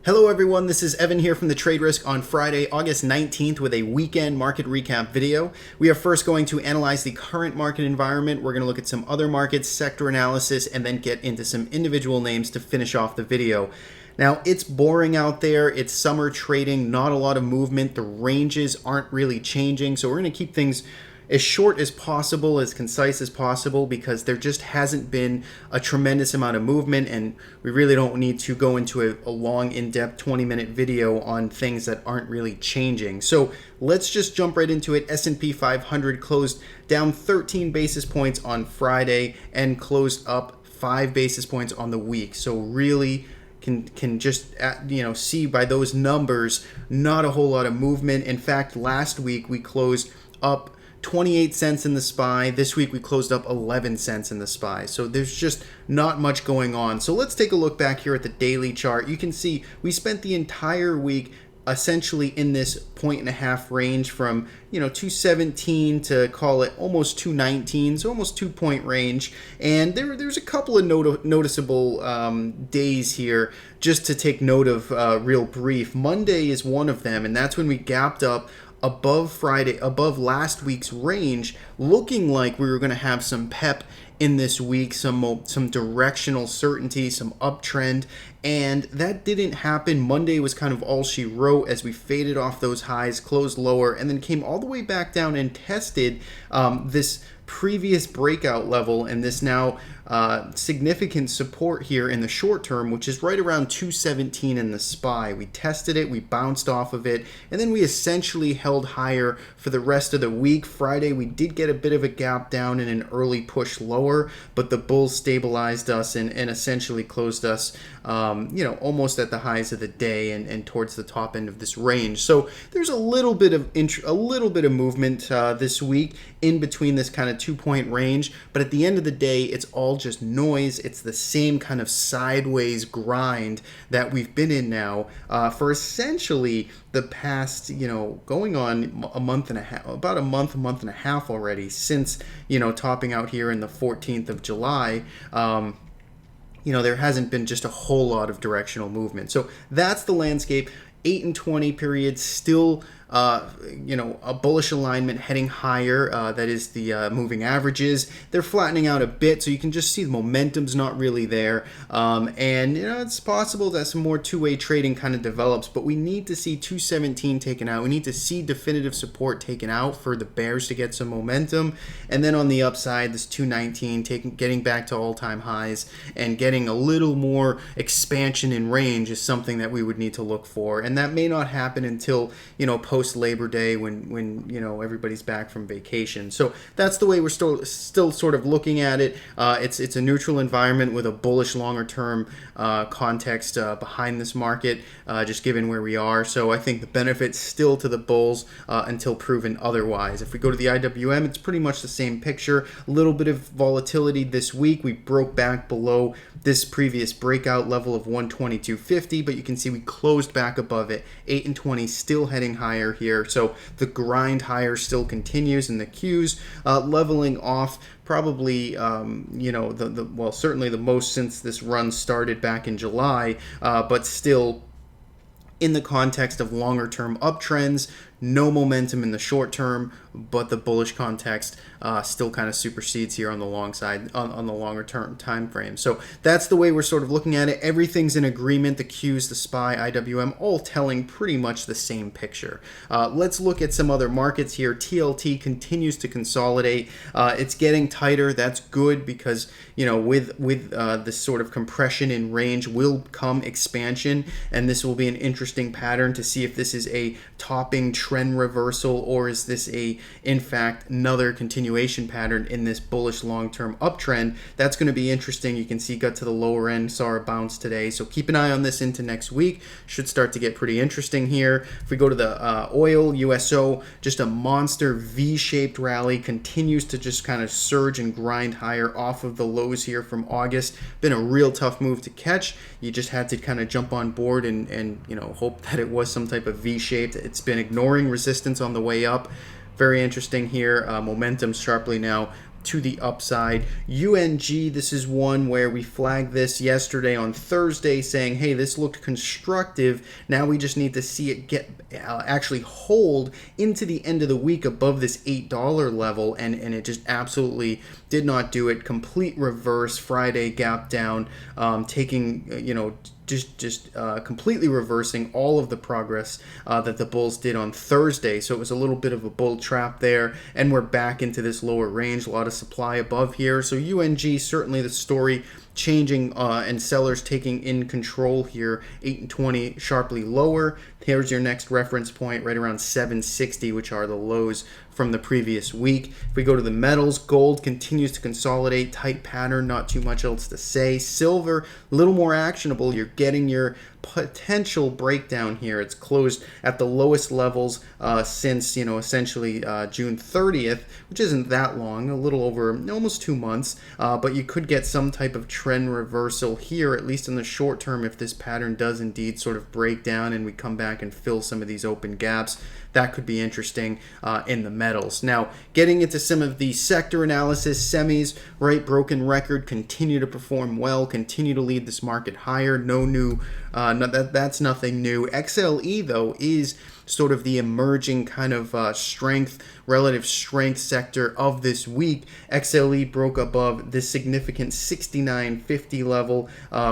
Hello everyone, this is Evan here from the Trade Risk on Friday, August 19th with a weekend market recap video. We are first going to analyze the current market environment. We're going to look at some other markets, sector analysis, and then get into some individual names to finish off the video. Now, it's boring out there. It's summer trading, not a lot of movement. The ranges aren't really changing, so we're going to keep things as short as possible, as concise as possible, because there just hasn't been a tremendous amount of movement, and we really don't need to go into a long, in-depth 20-minute video on things that aren't really changing. So let's just jump right into it. S&P 500 closed down 13 basis points on Friday and closed up 5 basis points on the week. So really can just see by those numbers, not a whole lot of movement. In fact, last week we closed up 28 cents in the SPY. This week we closed up 11 cents in the SPY. So there's just not much going on. So let's take a look back here at the daily chart. You can see we spent the entire week essentially in this 1.5 range from 217 to call it almost 219, so almost 2-point range. And there's a couple of noticeable days here just to take note of real brief. Monday is one of them, and that's when we gapped up above last week's range, looking like we were going to have some pep in this week, some directional certainty, some uptrend, and that didn't happen. Monday was kind of all she wrote as we faded off those highs, closed lower, and then came all the way back down and tested this previous breakout level and this now significant support here in the short term, which is right around 217 in the SPY. We tested it, we bounced off of it, and then we essentially held higher for the rest of the week. Friday, we did get a bit of a gap down and an early push lower, but the bulls stabilized us and essentially closed us almost at the highs of the day and towards the top end of this range. So there's a little bit of movement this week in between this kind of 2-point range, but at the end of the day, it's all just noise. It's the same kind of sideways grind that we've been in now for essentially the past, going on a month and a half, about a month and a half already, since, topping out here in the 14th of July. There hasn't been just a whole lot of directional movement. So that's the landscape. 8 and 20 period, still a bullish alignment heading higher. That is the moving averages. They're flattening out a bit, so you can just see the momentum's not really there. And it's possible that some more two-way trading kind of develops, but we need to see 217 taken out. We need to see definitive support taken out for the bears to get some momentum. And then on the upside, this 219 getting back to all-time highs and getting a little more expansion in range is something that we would need to look for. And that may not happen until post Labor Day when everybody's back from vacation. So that's the way we're still sort of looking at it. It's a neutral environment with a bullish longer term context behind this market, just given where we are. So I think the benefit's still to the bulls until proven otherwise. If we go to the IWM, it's pretty much the same picture. A little bit of volatility this week. We broke back below this previous breakout level of 122.50, but you can see we closed back above it. 8 and 20 still heading higher here, so the grind higher still continues, and the Qs leveling off probably certainly the most since this run started back in July, but still in the context of longer term uptrends. No momentum in the short term, but the bullish context still kind of supersedes here on the long side, on the longer term time frame. So that's the way we're sort of looking at it. Everything's in agreement. The Qs, the SPY, IWM, all telling pretty much the same picture. Let's look at some other markets here. TLT continues to consolidate. It's getting tighter. That's good because with this sort of compression in range will come expansion, and this will be an interesting pattern to see if this is a topping trend reversal or is this in fact another continuation pattern in this bullish long-term uptrend. That's going to be interesting. You can see got to the lower end, saw a bounce today, so keep an eye on this into next week. Should start to get pretty interesting here. If we go to the oil, USO, just a monster V-shaped rally, continues to just kind of surge and grind higher off of the lows here from August. Been a real tough move to catch. You just had to kind of jump on board and hope that it was some type of V-shaped. It's been ignoring resistance on the way up. Very interesting here. Momentum sharply now to the upside. UNG, this is one where we flagged this yesterday on Thursday saying, hey, this looked constructive. Now we just need to see it get actually hold into the end of the week above this $8 level, and it just absolutely did not do it. Complete reverse Friday gap down, taking, just completely reversing all of the progress that the bulls did on Thursday. So it was a little bit of a bull trap there, and we're back into this lower range. A lot of supply above here. So UNG, certainly the story changing and sellers taking in control here. 8 and 20 sharply lower. Here's your next reference point right around 760, which are the lows from the previous week. If we go to the metals, gold continues to consolidate, tight pattern, not too much else to say. Silver, a little more actionable. You're getting your potential breakdown here. It's closed at the lowest levels since, essentially June 30th, which isn't that long, a little over almost 2 months, but you could get some type of trend reversal here, at least in the short term, if this pattern does indeed sort of break down and we come back and fill some of these open gaps. That could be interesting in the metals. Now, getting into some of the sector analysis, semis, right, broken record, continue to perform well, continue to lead this market higher. That's nothing new. XLE, though, is sort of the emerging kind of relative strength sector of this week. XLE broke above this significant 69.50 level,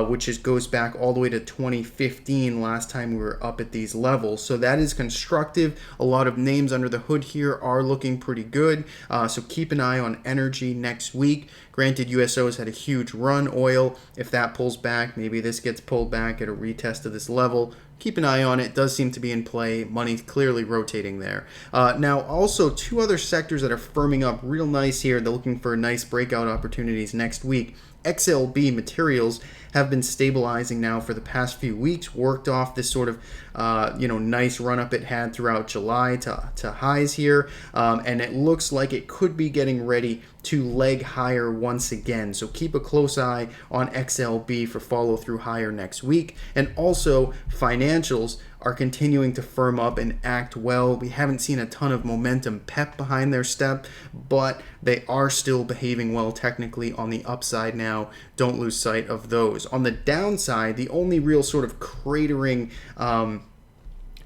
which goes back all the way to 2015, last time we were up at these levels. So that is constructive. A lot of names under the hood here are looking pretty good. So keep an eye on energy next week. Granted, USO has had a huge run. Oil, if that pulls back, maybe this gets pulled back at a retest of this level. Keep an eye on it. It does seem to be in play. Money's clearly rotating there. Now, also, two other sectors that are firming up real nice here. They're looking for nice breakout opportunities next week. XLB materials have been stabilizing now for the past few weeks, worked off this sort of nice run up it had throughout July to highs here, and it looks like it could be getting ready to leg higher once again. So keep a close eye on XLB for follow through higher next week. And also, financials are continuing to firm up and act well. We haven't seen a ton of momentum pep behind their step, but they are still behaving well technically on the upside now. Don't lose sight of those. On the downside, the only real sort of cratering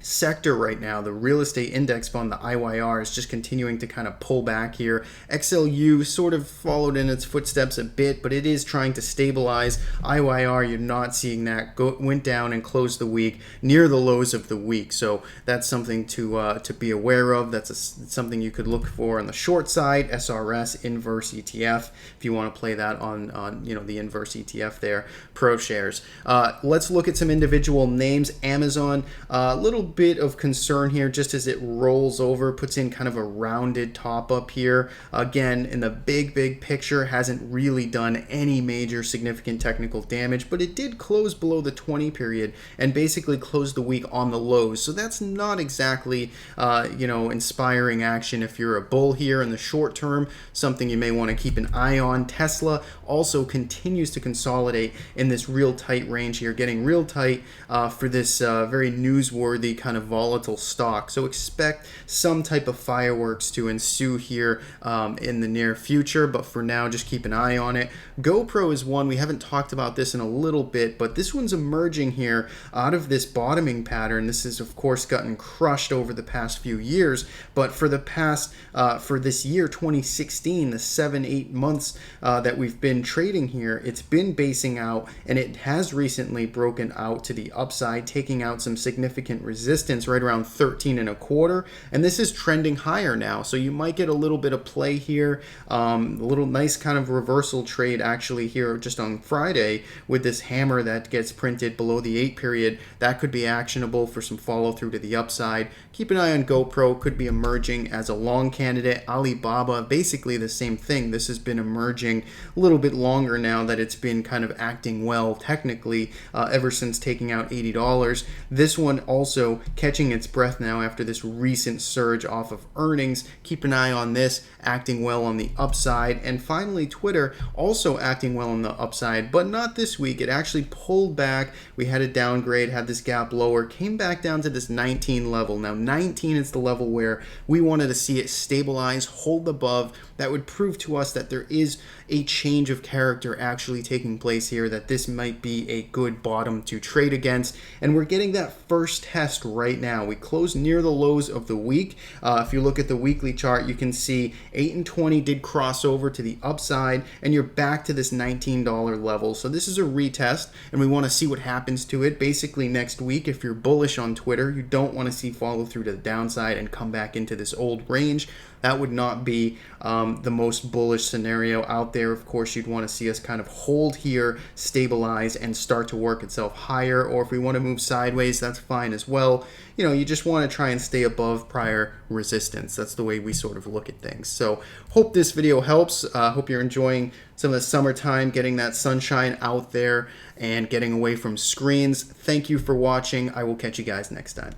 sector right now, the real estate index fund, the IYR, is just continuing to kind of pull back here. XLU sort of followed in its footsteps a bit, but it is trying to stabilize. IYR, you're not seeing that. Went down and closed the week near the lows of the week, so that's something to be aware of. That's something you could look for on the short side. SRS inverse ETF, if you want to play that on the inverse ETF there. Pro shares. Let's look at some individual names. Amazon, a little bit of concern here just as it rolls over, puts in kind of a rounded top up here. Again, in the big picture, hasn't really done any major significant technical damage, but it did close below the 20 period and basically close the week on the lows. So that's not exactly inspiring action if you're a bull here in the short term. Something you may want to keep an eye on. Tesla also continues to consolidate in this real tight range here, getting real tight for this very newsworthy kind of volatile stock. So expect some type of fireworks to ensue here in the near future, but for now, just keep an eye on it. Gopro is one, we haven't talked about this in a little bit, but this one's emerging here out of this bottoming pattern. This has, of course, gotten crushed over the past few years, but for the past, for this year, 2016, the 7-8 months that we've been trading here, it's been basing out, and it has recently broken out to the upside, taking out some significant resistance right around 13.25, and this is trending higher now. So you might get a little bit of play here, a little nice kind of reversal trade actually here just on Friday with this hammer that gets printed below the 8 period. That could be actionable for some follow through to the upside. Keep an eye on GoPro, could be emerging as a long candidate. Alibaba, basically the same thing. This has been emerging a little bit longer now that it's been kind of acting well technically ever since taking out $80. This one also So catching its breath now after this recent surge off of earnings. Keep an eye on this, acting well on the upside. And finally, Twitter also acting well on the upside, but not this week. It actually pulled back. We had a downgrade, had this gap lower, came back down to this 19 level. Now 19 is the level where we wanted to see it stabilize, hold above. That would prove to us that there is a change of character actually taking place here, that this might be a good bottom to trade against. And we're getting that first test right now. We closed near the lows of the week. If you look at the weekly chart, you can see 8 and 20 did cross over to the upside, and you're back to this $19 level. So this is a retest, and we want to see what happens to it. Basically next week, if you're bullish on Twitter, you don't want to see follow through to the downside and come back into this old range. That would not be the most bullish scenario out there. Of course, you'd want to see us kind of hold here, stabilize, and start to work itself higher. Or if we want to move sideways, that's fine as well. You know, you just want to try and stay above prior resistance. That's the way we sort of look at things. So hope this video helps. Hope you're enjoying some of the summertime, getting that sunshine out there and getting away from screens. Thank you for watching. I will catch you guys next time.